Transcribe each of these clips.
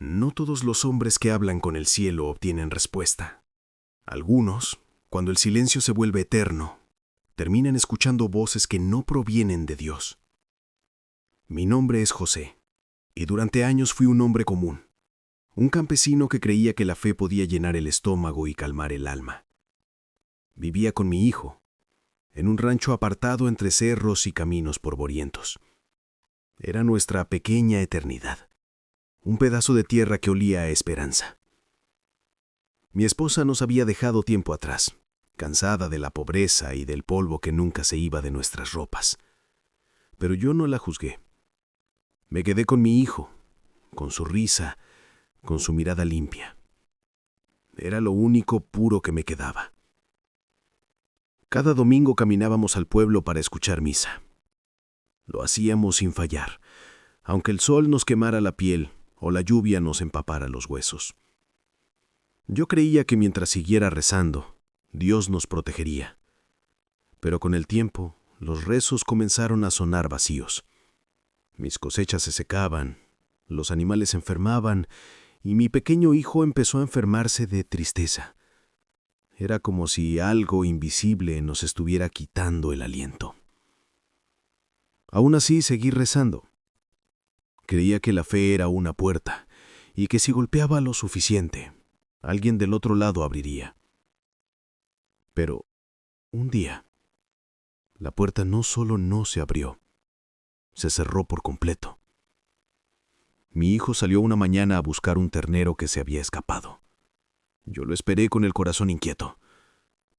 No todos los hombres que hablan con el cielo obtienen respuesta. Algunos, cuando el silencio se vuelve eterno, terminan escuchando voces que no provienen de Dios. Mi nombre es José, y durante años fui un hombre común, un campesino que creía que la fe podía llenar el estómago y calmar el alma. Vivía con mi hijo, en un rancho apartado entre cerros y caminos polvorientos. Era nuestra pequeña eternidad, un pedazo de tierra que olía a esperanza. Mi esposa nos había dejado tiempo atrás, cansada de la pobreza y del polvo que nunca se iba de nuestras ropas. Pero yo no la juzgué. Me quedé con mi hijo, con su risa, con su mirada limpia. Era lo único puro que me quedaba. Cada domingo caminábamos al pueblo para escuchar misa. Lo hacíamos sin fallar, aunque el sol nos quemara la piel o la lluvia nos empapara los huesos. Yo creía que mientras siguiera rezando, Dios nos protegería. Pero con el tiempo, los rezos comenzaron a sonar vacíos. Mis cosechas se secaban, los animales se enfermaban y mi pequeño hijo empezó a enfermarse de tristeza. Era como si algo invisible nos estuviera quitando el aliento. Aún así seguí rezando. Creía que la fe era una puerta y que si golpeaba lo suficiente, alguien del otro lado abriría. Pero un día, la puerta no solo no se abrió, se cerró por completo. Mi hijo salió una mañana a buscar un ternero que se había escapado. Yo lo esperé con el corazón inquieto.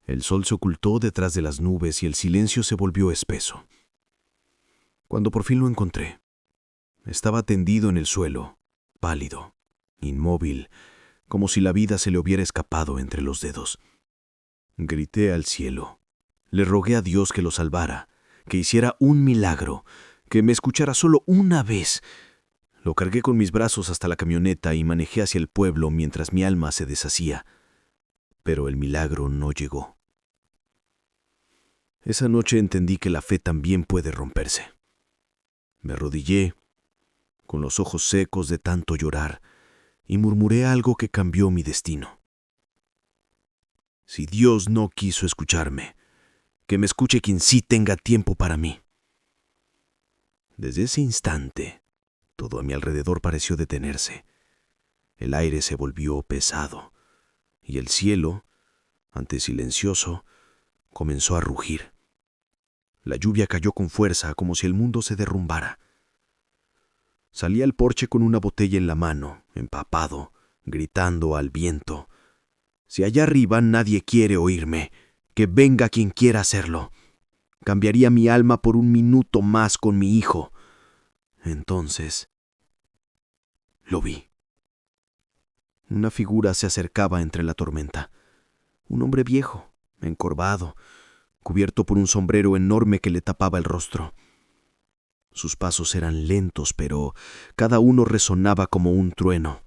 El sol se ocultó detrás de las nubes y el silencio se volvió espeso. Cuando por fin lo encontré, estaba tendido en el suelo, pálido, inmóvil, como si la vida se le hubiera escapado entre los dedos. Grité al cielo. Le rogué a Dios que lo salvara, que hiciera un milagro, que me escuchara solo una vez. Lo cargué con mis brazos hasta la camioneta y manejé hacia el pueblo mientras mi alma se deshacía. Pero el milagro no llegó. Esa noche entendí que la fe también puede romperse. Me arrodillé, con los ojos secos de tanto llorar, y murmuré algo que cambió mi destino. Si Dios no quiso escucharme, que me escuche quien sí tenga tiempo para mí. Desde ese instante, todo a mi alrededor pareció detenerse. El aire se volvió pesado, y el cielo, antes silencioso, comenzó a rugir. La lluvia cayó con fuerza, como si el mundo se derrumbara. Salí al porche con una botella en la mano, empapado, gritando al viento: si allá arriba nadie quiere oírme, que venga quien quiera hacerlo. Cambiaría mi alma por un minuto más con mi hijo. Entonces, lo vi. Una figura se acercaba entre la tormenta. Un hombre viejo, encorvado, cubierto por un sombrero enorme que le tapaba el rostro. Sus pasos eran lentos, pero cada uno resonaba como un trueno.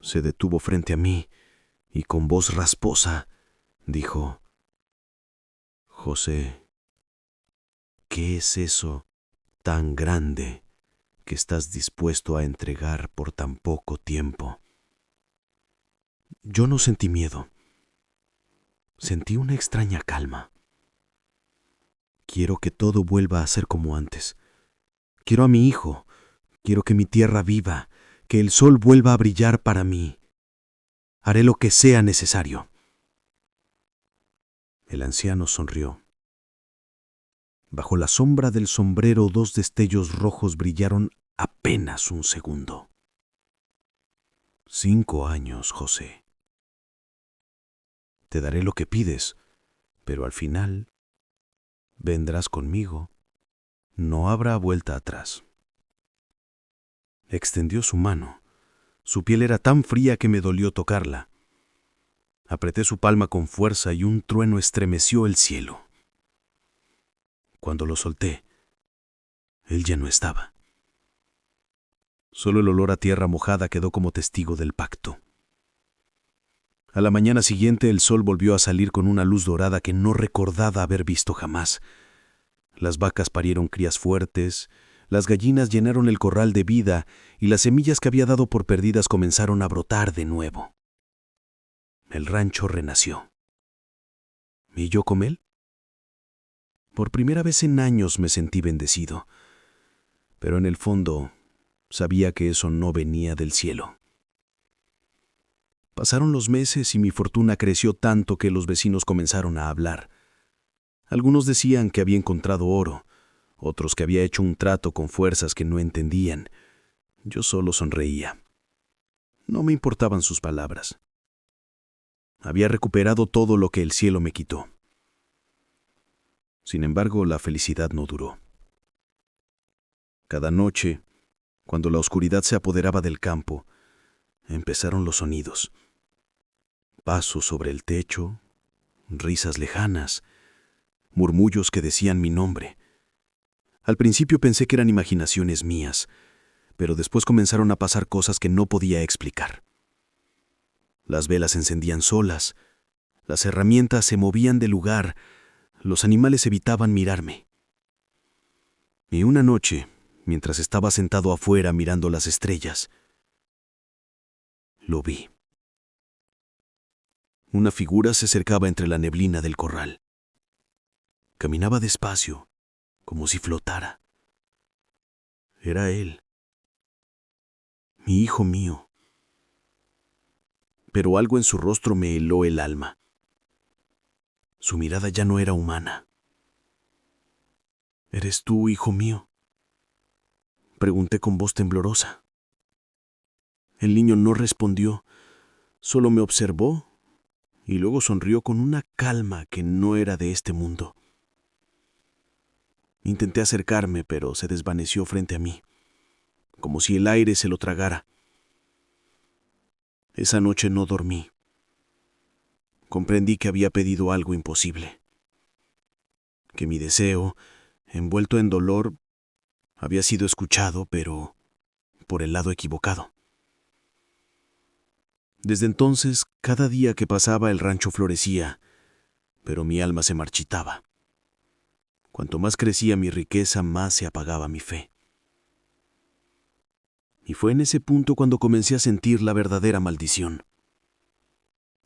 Se detuvo frente a mí y con voz rasposa dijo: José, ¿qué es eso tan grande que estás dispuesto a entregar por tan poco tiempo? Yo no sentí miedo. Sentí una extraña calma. Quiero que todo vuelva a ser como antes. Quiero a mi hijo. Quiero que mi tierra viva, que el sol vuelva a brillar para mí. Haré lo que sea necesario. El anciano sonrió. Bajo la sombra del sombrero, dos destellos rojos brillaron apenas un segundo. 5 años, José. Te daré lo que pides, pero al final vendrás conmigo. No habrá vuelta atrás. Extendió su mano. Su piel era tan fría que me dolió tocarla. Apreté su palma con fuerza y un trueno estremeció el cielo. Cuando lo solté, él ya no estaba. Solo el olor a tierra mojada quedó como testigo del pacto. A la mañana siguiente el sol volvió a salir con una luz dorada que no recordaba haber visto jamás. Las vacas parieron crías fuertes, Las gallinas llenaron el corral de vida y las semillas que había dado por perdidas comenzaron a brotar de nuevo. El rancho renació. ¿Y yo con él? Por primera vez en años me sentí bendecido, pero en el fondo sabía que eso no venía del cielo. Pasaron los meses y mi fortuna creció tanto que los vecinos comenzaron a hablar. Algunos decían que había encontrado oro, otros que había hecho un trato con fuerzas que no entendían. Yo solo sonreía. No me importaban sus palabras. Había recuperado todo lo que el cielo me quitó. Sin embargo, la felicidad no duró. Cada noche, cuando la oscuridad se apoderaba del campo, empezaron los sonidos. Pasos sobre el techo, risas lejanas, murmullos que decían mi nombre. Al principio pensé que eran imaginaciones mías, pero después comenzaron a pasar cosas que no podía explicar. Las velas se encendían solas, las herramientas se movían de lugar, los animales evitaban mirarme. Y una noche, mientras estaba sentado afuera mirando las estrellas, lo vi. Una figura se acercaba entre la neblina del corral. Caminaba despacio, como si flotara. Era él, mi hijo mío. Pero algo en su rostro me heló el alma. Su mirada ya no era humana. ¿Eres tú, hijo mío?, pregunté con voz temblorosa. El niño no respondió, solo me observó y luego sonrió con una calma que no era de este mundo. Intenté acercarme, pero se desvaneció frente a mí, como si el aire se lo tragara. Esa noche no dormí. Comprendí que había pedido algo imposible, que mi deseo, envuelto en dolor, había sido escuchado, pero por el lado equivocado. Desde entonces, cada día que pasaba el rancho florecía, pero mi alma se marchitaba. Cuanto más crecía mi riqueza, más se apagaba mi fe. Y fue en ese punto cuando comencé a sentir la verdadera maldición.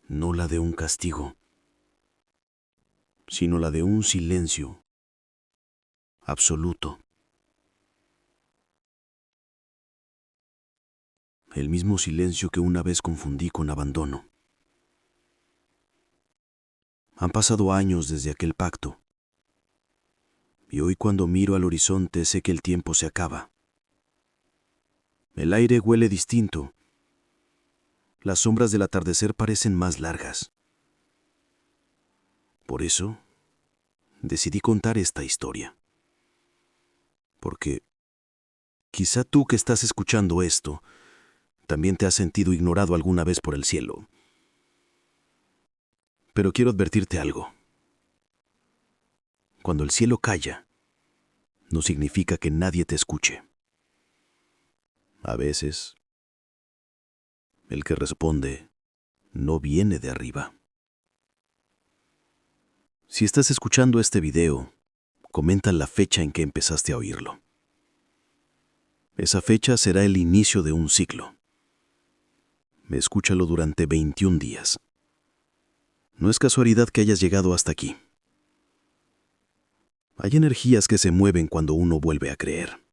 No la de un castigo, sino la de un silencio absoluto. El mismo silencio que una vez confundí con abandono. Han pasado años desde aquel pacto, y hoy cuando miro al horizonte sé que el tiempo se acaba. El aire huele distinto. Las sombras del atardecer parecen más largas. Por eso, decidí contar esta historia. Porque quizá tú que estás escuchando esto, también te has sentido ignorado alguna vez por el cielo. Pero quiero advertirte algo. Cuando el cielo calla, no significa que nadie te escuche. A veces, el que responde no viene de arriba. Si estás escuchando este video, comenta la fecha en que empezaste a oírlo. Esa fecha será el inicio de un ciclo. Escúchalo durante 21 días. No es casualidad que hayas llegado hasta aquí. Hay energías que se mueven cuando uno vuelve a creer.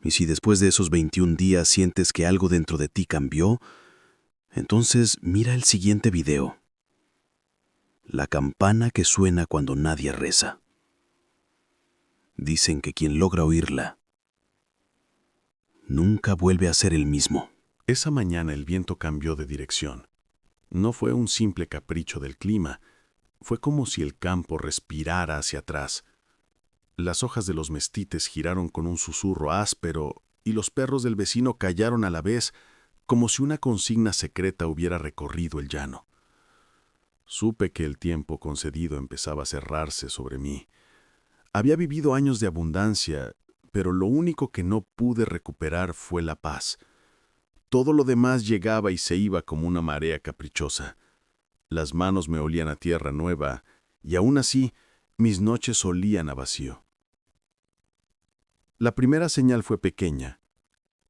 Y si después de esos 21 días sientes que algo dentro de ti cambió, entonces mira el siguiente video. La campana que suena cuando nadie reza. Dicen que quien logra oírla nunca vuelve a ser el mismo. Esa mañana el viento cambió de dirección. No fue un simple capricho del clima, fue como si el campo respirara hacia atrás. Las hojas de los mestites giraron con un susurro áspero y los perros del vecino callaron a la vez, como si una consigna secreta hubiera recorrido el llano. Supe que el tiempo concedido empezaba a cerrarse sobre mí. Había vivido años de abundancia, pero lo único que no pude recuperar fue la paz. Todo lo demás llegaba y se iba como una marea caprichosa. Las manos me olían a tierra nueva, y aún así, mis noches olían a vacío. La primera señal fue pequeña.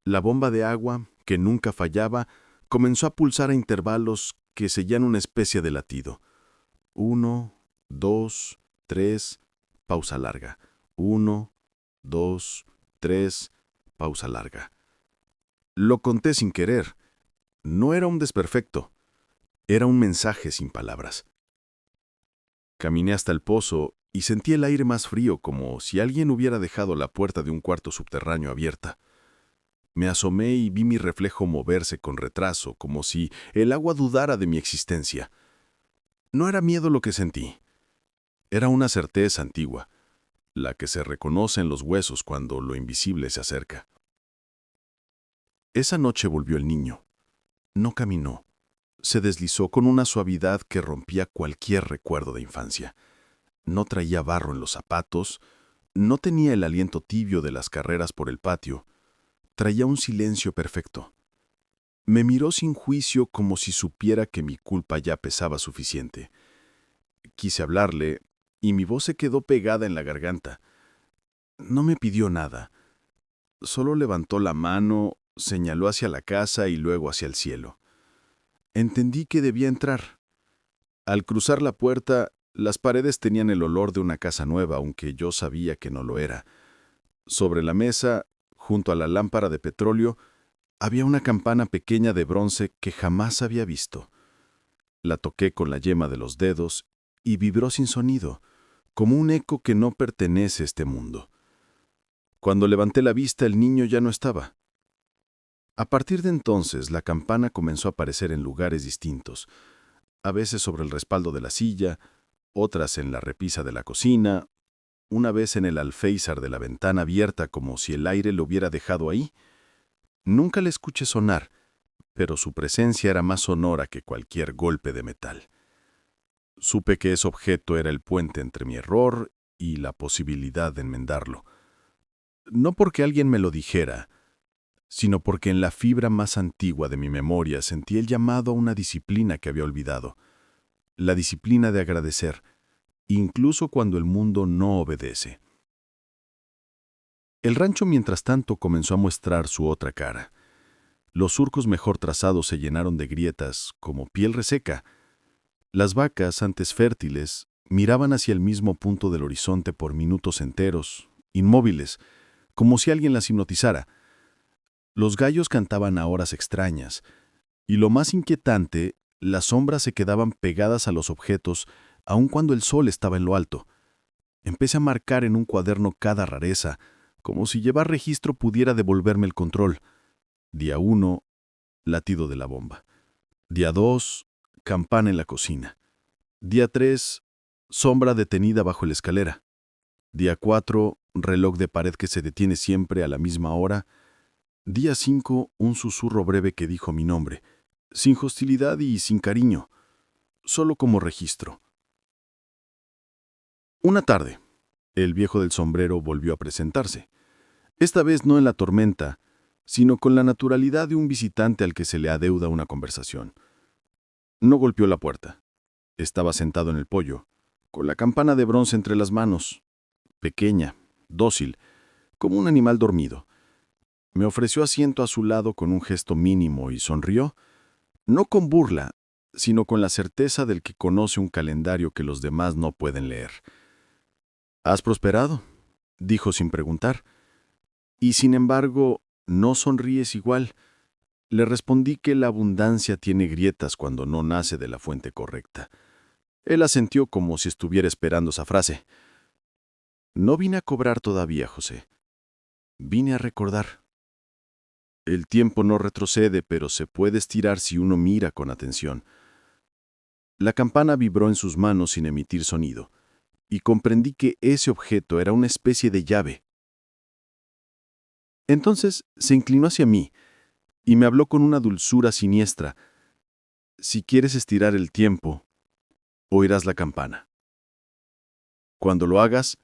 La bomba de agua, que nunca fallaba, comenzó a pulsar a intervalos que seguían una especie de latido. 1, 2, 3, pausa larga. 1, 2, 3, pausa larga. Lo conté sin querer. No era un desperfecto. Era un mensaje sin palabras. Caminé hasta el pozo y sentí el aire más frío, como si alguien hubiera dejado la puerta de un cuarto subterráneo abierta. Me asomé y vi mi reflejo moverse con retraso, como si el agua dudara de mi existencia. No era miedo lo que sentí. Era una certeza antigua, la que se reconoce en los huesos cuando lo invisible se acerca. Esa noche volvió el niño. No caminó. Se deslizó con una suavidad que rompía cualquier recuerdo de infancia. No traía barro en los zapatos, no tenía el aliento tibio de las carreras por el patio. Traía un silencio perfecto. Me miró sin juicio como si supiera que mi culpa ya pesaba suficiente. Quise hablarle, y mi voz se quedó pegada en la garganta. No me pidió nada. Solo levantó la mano, señaló hacia la casa y luego hacia el cielo. Entendí que debía entrar. Al cruzar la puerta, las paredes tenían el olor de una casa nueva, aunque yo sabía que no lo era. Sobre la mesa, junto a la lámpara de petróleo, había una campana pequeña de bronce que jamás había visto. La toqué con la yema de los dedos y vibró sin sonido, como un eco que no pertenece a este mundo. Cuando levanté la vista, el niño ya no estaba. A partir de entonces, la campana comenzó a aparecer en lugares distintos, a veces sobre el respaldo de la silla, otras en la repisa de la cocina, una vez en el alféizar de la ventana abierta como si el aire lo hubiera dejado ahí. Nunca le escuché sonar, pero su presencia era más sonora que cualquier golpe de metal. Supe que ese objeto era el puente entre mi error y la posibilidad de enmendarlo. No porque alguien me lo dijera, sino porque en la fibra más antigua de mi memoria sentí el llamado a una disciplina que había olvidado, la disciplina de agradecer, incluso cuando el mundo no obedece. El rancho, mientras tanto, comenzó a mostrar su otra cara. Los surcos mejor trazados se llenaron de grietas, como piel reseca. Las vacas, antes fértiles, miraban hacia el mismo punto del horizonte por minutos enteros, inmóviles, como si alguien las hipnotizara. Los gallos cantaban a horas extrañas, y lo más inquietante, las sombras se quedaban pegadas a los objetos aun cuando el sol estaba en lo alto. Empecé a marcar en un cuaderno cada rareza, como si llevar registro pudiera devolverme el control. Día 1, latido de la bomba. Día 2, campana en la cocina. Día 3, sombra detenida bajo la escalera. Día 4, reloj de pared que se detiene siempre a la misma hora. Día 5, un susurro breve que dijo mi nombre, sin hostilidad y sin cariño, solo como registro. Una tarde, el viejo del sombrero volvió a presentarse. Esta vez no en la tormenta, sino con la naturalidad de un visitante al que se le adeuda una conversación. No golpeó la puerta. Estaba sentado en el poyo, con la campana de bronce entre las manos, pequeña, dócil, como un animal dormido. Me ofreció asiento a su lado con un gesto mínimo y sonrió, no con burla, sino con la certeza del que conoce un calendario que los demás no pueden leer. «¿Has prosperado?», dijo sin preguntar. «Y sin embargo, no sonríes igual». Le respondí que la abundancia tiene grietas cuando no nace de la fuente correcta. Él asintió como si estuviera esperando esa frase. «No vine a cobrar todavía, José. Vine a recordar». El tiempo no retrocede, pero se puede estirar si uno mira con atención. La campana vibró en sus manos sin emitir sonido, y comprendí que ese objeto era una especie de llave. Entonces se inclinó hacia mí y me habló con una dulzura siniestra. «Si quieres estirar el tiempo, oirás la campana. Cuando lo hagas,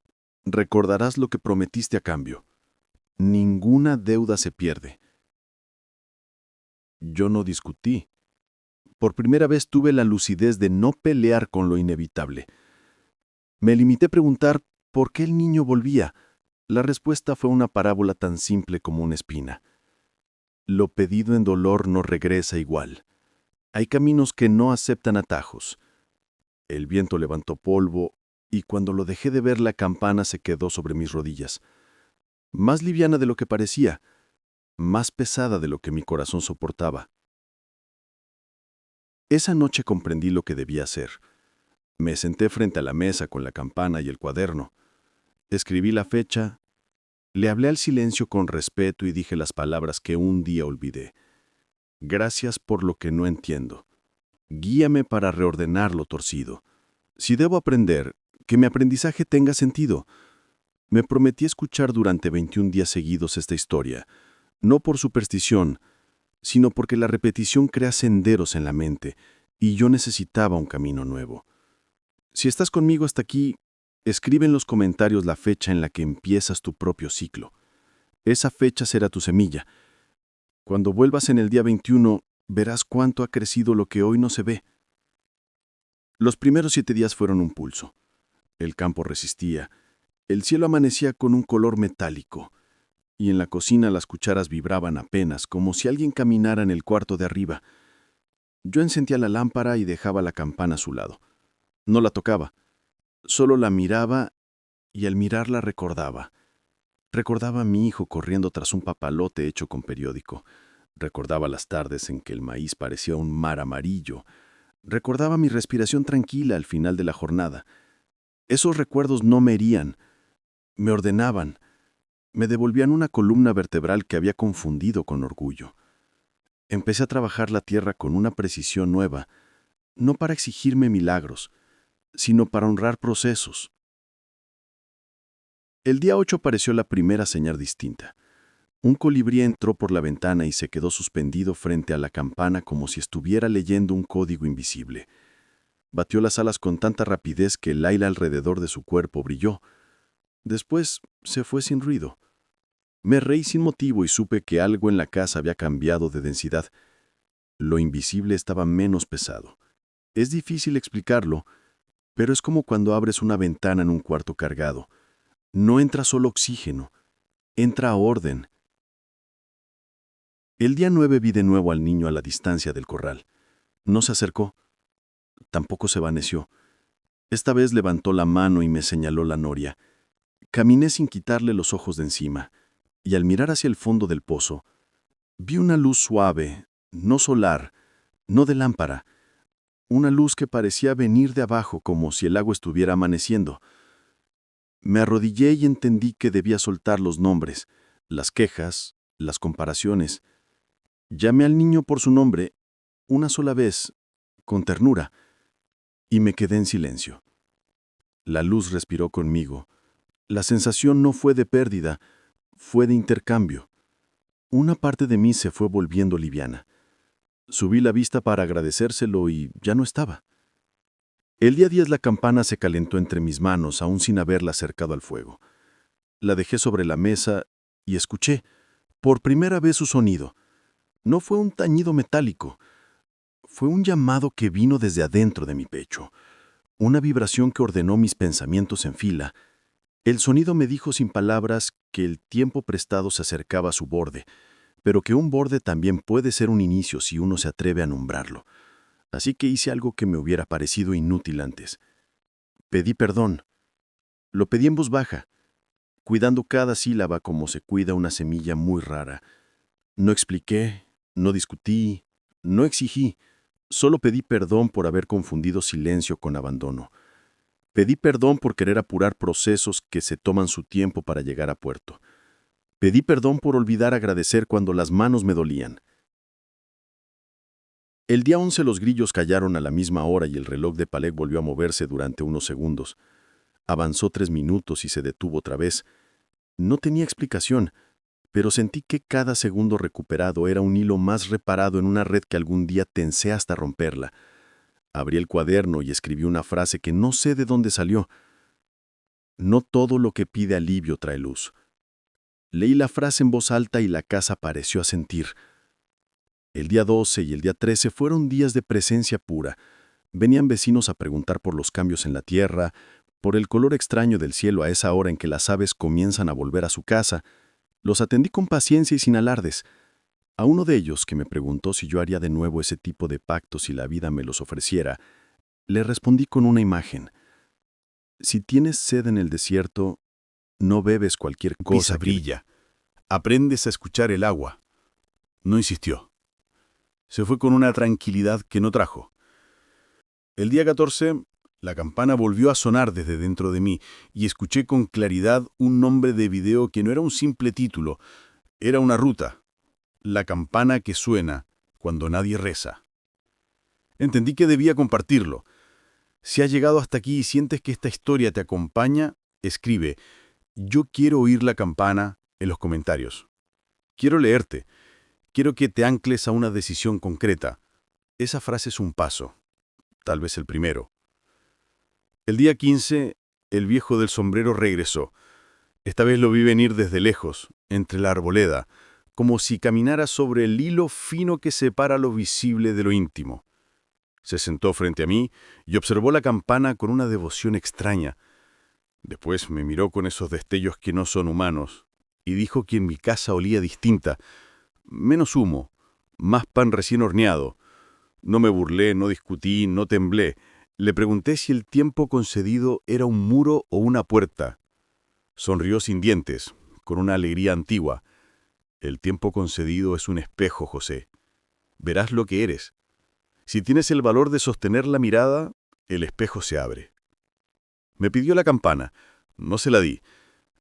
recordarás lo que prometiste a cambio. Ninguna deuda se pierde». Yo no discutí. Por primera vez tuve la lucidez de no pelear con lo inevitable. Me limité a preguntar por qué el niño volvía, La respuesta fue una parábola tan simple como una espina. Lo pedido en dolor no regresa igual. Hay caminos que no aceptan atajos. El viento levantó polvo y cuando lo dejé de ver la campana se quedó sobre mis rodillas. Más liviana de lo que parecía, más pesada de lo que mi corazón soportaba. Esa noche comprendí lo que debía hacer. Me senté frente a la mesa con la campana y el cuaderno. Escribí la fecha, le hablé al silencio con respeto y dije las palabras que un día olvidé. Gracias por lo que no entiendo. Guíame para reordenar lo torcido. Si debo aprender, que mi aprendizaje tenga sentido. Me prometí escuchar durante 21 días seguidos esta historia, no por superstición, sino porque la repetición crea senderos en la mente, y yo necesitaba un camino nuevo. Si estás conmigo hasta aquí, escribe en los comentarios la fecha en la que empiezas tu propio ciclo. Esa fecha será tu semilla. Cuando vuelvas en el día 21, verás cuánto ha crecido lo que hoy no se ve. Los primeros 7 días fueron un pulso. El campo resistía. El cielo amanecía con un color metálico. Y en la cocina las cucharas vibraban apenas, como si alguien caminara en el cuarto de arriba. Yo encendía la lámpara y dejaba la campana a su lado. No la tocaba. Solo la miraba y al mirarla recordaba. Recordaba a mi hijo corriendo tras un papalote hecho con periódico. Recordaba las tardes en que el maíz parecía un mar amarillo. Recordaba mi respiración tranquila al final de la jornada. Esos recuerdos no me herían, me ordenaban, me devolvían una columna vertebral que había confundido con orgullo. Empecé a trabajar la tierra con una precisión nueva, no para exigirme milagros, sino para honrar procesos. El día 8 apareció la primera señal distinta. Un colibrí entró por la ventana y se quedó suspendido frente a la campana como si estuviera leyendo un código invisible. Batió las alas con tanta rapidez que el aire alrededor de su cuerpo brilló. Después se fue sin ruido. Me reí sin motivo y supe que algo en la casa había cambiado de densidad. Lo invisible estaba menos pesado. Es difícil explicarlo, pero es como cuando abres una ventana en un cuarto cargado. No entra solo oxígeno, entra orden. El día 9 vi de nuevo al niño a la distancia del corral. No se acercó, tampoco se vaneció. Esta vez levantó la mano y me señaló la noria. Caminé sin quitarle los ojos de encima, y al mirar hacia el fondo del pozo, vi una luz suave, no solar, no de lámpara, una luz que parecía venir de abajo como si el agua estuviera amaneciendo. Me arrodillé y entendí que debía soltar los nombres, las quejas, las comparaciones. Llamé al niño por su nombre, una sola vez, con ternura, y me quedé en silencio. La luz respiró conmigo. La sensación no fue de pérdida, fue de intercambio. Una parte de mí se fue volviendo liviana. Subí la vista para agradecérselo y ya no estaba. El día 10 la campana se calentó entre mis manos, aún sin haberla acercado al fuego. La dejé sobre la mesa y escuché, por primera vez, su sonido. No fue un tañido metálico, fue un llamado que vino desde adentro de mi pecho, una vibración que ordenó mis pensamientos en fila. El sonido me dijo sin palabras que el tiempo prestado se acercaba a su borde, pero que un borde también puede ser un inicio si uno se atreve a nombrarlo. Así que hice algo que me hubiera parecido inútil antes. Pedí perdón. Lo pedí en voz baja, cuidando cada sílaba como se cuida una semilla muy rara. No expliqué, no discutí, no exigí. Solo pedí perdón por haber confundido silencio con abandono. Pedí perdón por querer apurar procesos que se toman su tiempo para llegar a puerto. Pedí perdón por olvidar agradecer cuando las manos me dolían. El día 11 los grillos callaron a la misma hora y el reloj de Paleg volvió a moverse durante unos segundos. Avanzó 3 minutos y se detuvo otra vez. No tenía explicación, pero sentí que cada segundo recuperado era un hilo más reparado en una red que algún día tensé hasta romperla. Abrí el cuaderno y escribí una frase que no sé de dónde salió. No todo lo que pide alivio trae luz. Leí la frase en voz alta y la casa pareció asentir. El día 12 y el día 13 fueron días de presencia pura. Venían vecinos a preguntar por los cambios en la tierra, Por el color extraño del cielo a esa hora en que las aves comienzan a volver a su casa, los atendí con paciencia y sin alardes. A uno de ellos, que me preguntó si yo haría de nuevo ese tipo de pactos si la vida me los ofreciera, le respondí con una imagen. Si tienes sed en el desierto, no bebes cualquier cosa que... brilla. Aprendes a escuchar el agua. No insistió. Se fue con una tranquilidad que no trajo. El día 14, la campana volvió a sonar desde dentro de mí y escuché con claridad un nombre de video que no era un simple título, era una ruta. La campana que suena cuando nadie reza. Entendí que debía compartirlo. Si has llegado hasta aquí y sientes que esta historia te acompaña, escribe "Yo quiero oír la campana" en los comentarios. Quiero leerte. Quiero que te ancles a una decisión concreta. Esa frase es un paso, tal vez el primero. El día 15, el viejo del sombrero regresó. Esta vez lo vi venir desde lejos, entre la arboleda, como si caminara sobre el hilo fino que separa lo visible de lo íntimo. Se sentó frente a mí y observó la campana con una devoción extraña. Después me miró con esos destellos que no son humanos y dijo que en mi casa olía distinta. Menos humo, más pan recién horneado. No me burlé, no discutí, no temblé. Le pregunté si el tiempo concedido era un muro o una puerta. Sonrió sin dientes, con una alegría antigua. El tiempo concedido es un espejo, José. Verás lo que eres. Si tienes el valor de sostener la mirada, el espejo se abre. Me pidió la campana. No se la di.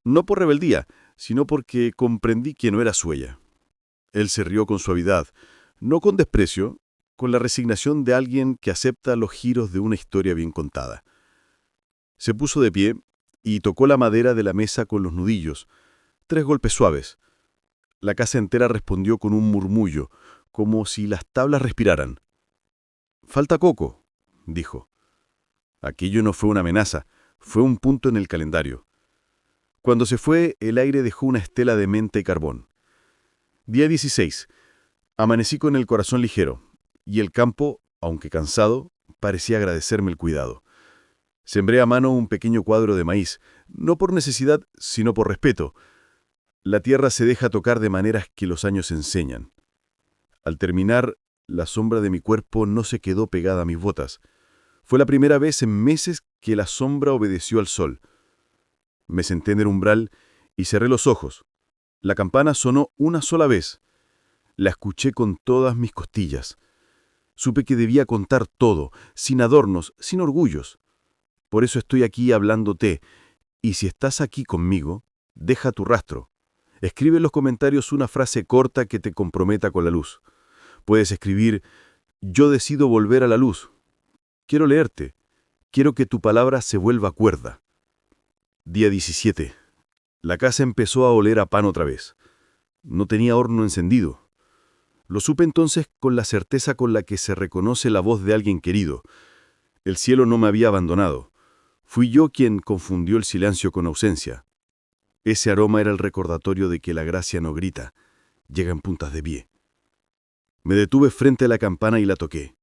No por rebeldía, sino porque comprendí que no era suya. Él se rió con suavidad, no con desprecio, con la resignación de alguien que acepta los giros de una historia bien contada. Se puso de pie y tocó la madera de la mesa con los nudillos. 3 golpes suaves. La casa entera respondió con un murmullo, como si las tablas respiraran. «Falta coco», dijo. Aquello no fue una amenaza, fue un punto en el calendario. Cuando se fue, el aire dejó una estela de menta y carbón. Día 16. Amanecí con el corazón ligero, y el campo, aunque cansado, parecía agradecerme el cuidado. Sembré a mano un pequeño cuadro de maíz, no por necesidad, sino por respeto. La tierra se deja tocar de maneras que los años enseñan. Al terminar, la sombra de mi cuerpo no se quedó pegada a mis botas. Fue la primera vez en meses que la sombra obedeció al sol. Me senté en el umbral y cerré los ojos. La campana sonó una sola vez. La escuché con todas mis costillas. Supe que debía contar todo, sin adornos, sin orgullos. Por eso estoy aquí hablándote, y si estás aquí conmigo, deja tu rastro. Escribe en los comentarios una frase corta que te comprometa con la luz. Puedes escribir: «Yo decido volver a la luz». Quiero leerte. Quiero que tu palabra se vuelva cuerda. Día 17. La casa empezó a oler a pan otra vez. No tenía horno encendido. Lo supe entonces con la certeza con la que se reconoce la voz de alguien querido. El cielo no me había abandonado. Fui yo quien confundió el silencio con ausencia. Ese aroma era el recordatorio de que la gracia no grita, llega en puntas de pie. Me detuve frente a la campana y la toqué.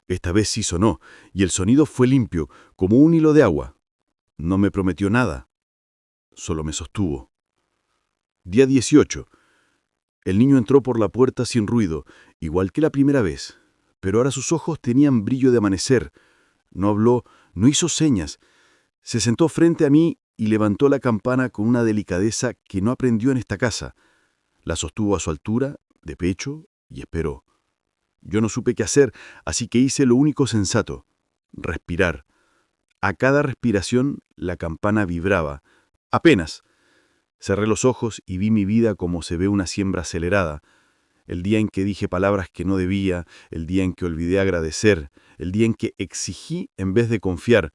Esta vez sí sonó, y el sonido fue limpio, como un hilo de agua. No me prometió nada, solo me sostuvo. Día 18. El niño entró por la puerta sin ruido, igual que la primera vez, pero ahora sus ojos tenían brillo de amanecer. No habló, no hizo señas. Se sentó frente a mí y levantó la campana con una delicadeza que no aprendió en esta casa. La sostuvo a su altura, de pecho, y esperó. Yo no supe qué hacer, así que hice lo único sensato: respirar. A cada respiración la campana vibraba. Apenas. Cerré los ojos y vi mi vida como se ve una siembra acelerada. El día en que dije palabras que no debía, el día en que olvidé agradecer, el día en que exigí en vez de confiar.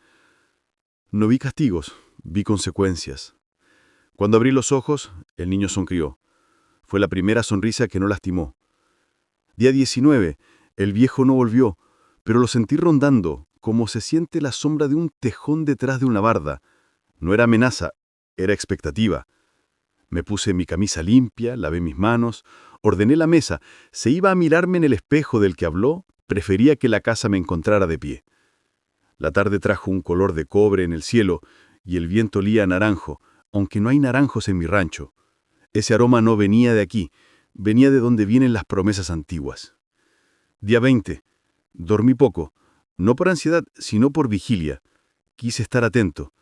No vi castigos, vi consecuencias. Cuando abrí los ojos, el niño sonrió. Fue la primera sonrisa que no lastimó. Día 19. El viejo no volvió, pero lo sentí rondando, como se siente la sombra de un tejón detrás de una barda. No era amenaza, era expectativa. Me puse mi camisa limpia, lavé mis manos, ordené la mesa. Se iba a mirarme en el espejo del que habló, prefería que la casa me encontrara de pie. La tarde trajo un color de cobre en el cielo y el viento olía a naranjo, aunque no hay naranjos en mi rancho. Ese aroma no venía de aquí, venía de donde vienen las promesas antiguas. Día 20. Dormí poco, no por ansiedad, sino por vigilia. Quise estar atento.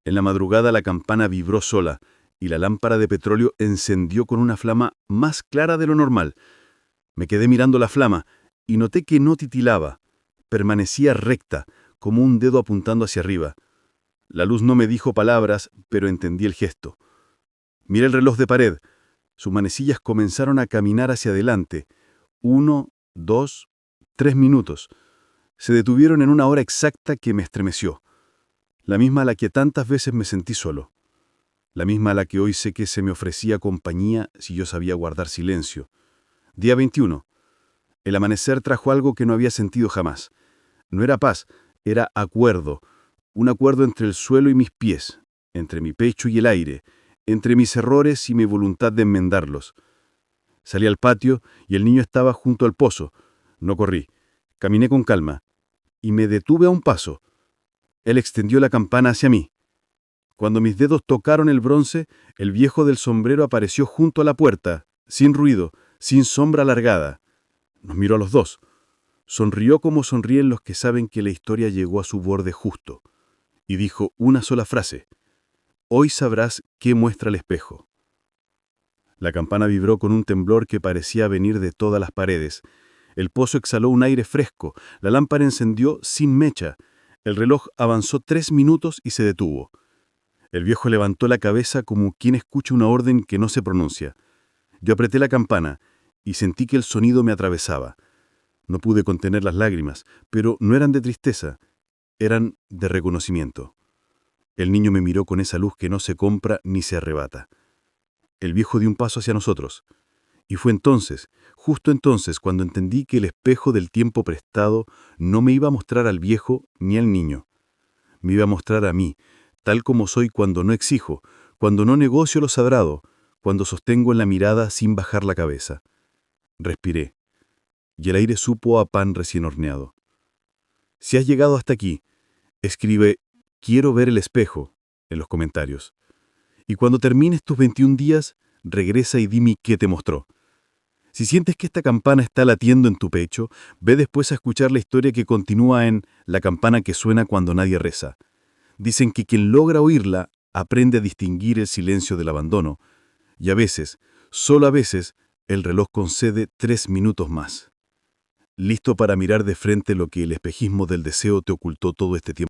En la madrugada la campana vibró sola y la lámpara de petróleo encendió con una flama más clara de lo normal. Me quedé mirando la flama y noté que no titilaba. Permanecía recta, como un dedo apuntando hacia arriba. La luz no me dijo palabras, pero entendí el gesto. Miré el reloj de pared. Sus manecillas comenzaron a caminar hacia adelante. 1, 2, 3 minutos. Se detuvieron en una hora exacta que me estremeció. La misma a la que tantas veces me sentí solo. La misma a la que hoy sé que se me ofrecía compañía si yo sabía guardar silencio. Día 21. El amanecer trajo algo que no había sentido jamás. No era paz, era acuerdo. Un acuerdo entre el suelo y mis pies, entre mi pecho y el aire, entre mis errores y mi voluntad de enmendarlos. Salí al patio y el niño estaba junto al pozo. No corrí. Caminé con calma y me detuve a un paso. Él extendió la campana hacia mí. Cuando mis dedos tocaron el bronce, el viejo del sombrero apareció junto a la puerta, sin ruido, sin sombra alargada. Nos miró a los dos. Sonrió como sonríen los que saben que la historia llegó a su borde justo, y dijo una sola frase: «Hoy sabrás qué muestra el espejo». La campana vibró con un temblor que parecía venir de todas las paredes. El pozo exhaló un aire fresco, la lámpara encendió sin mecha. El reloj avanzó 3 minutos y se detuvo. El viejo levantó la cabeza como quien escucha una orden que no se pronuncia. Yo apreté la campana y sentí que el sonido me atravesaba. No pude contener las lágrimas, pero no eran de tristeza, eran de reconocimiento. El niño me miró con esa luz que no se compra ni se arrebata. El viejo dio un paso hacia nosotros. Y fue entonces, justo entonces, cuando entendí que el espejo del tiempo prestado no me iba a mostrar al viejo ni al niño. Me iba a mostrar a mí, tal como soy cuando no exijo, cuando no negocio lo sagrado, cuando sostengo en la mirada sin bajar la cabeza. Respiré, y el aire supo a pan recién horneado. Si has llegado hasta aquí, escribe «Quiero ver el espejo» en los comentarios. Y cuando termines tus 21 días, regresa y dime qué te mostró. Si sientes que esta campana está latiendo en tu pecho, ve después a escuchar la historia que continúa en La campana que suena cuando nadie reza. Dicen que quien logra oírla aprende a distinguir el silencio del abandono, y a veces, solo a veces, el reloj concede 3 minutos más. Listo para mirar de frente lo que el espejismo del deseo te ocultó todo este tiempo.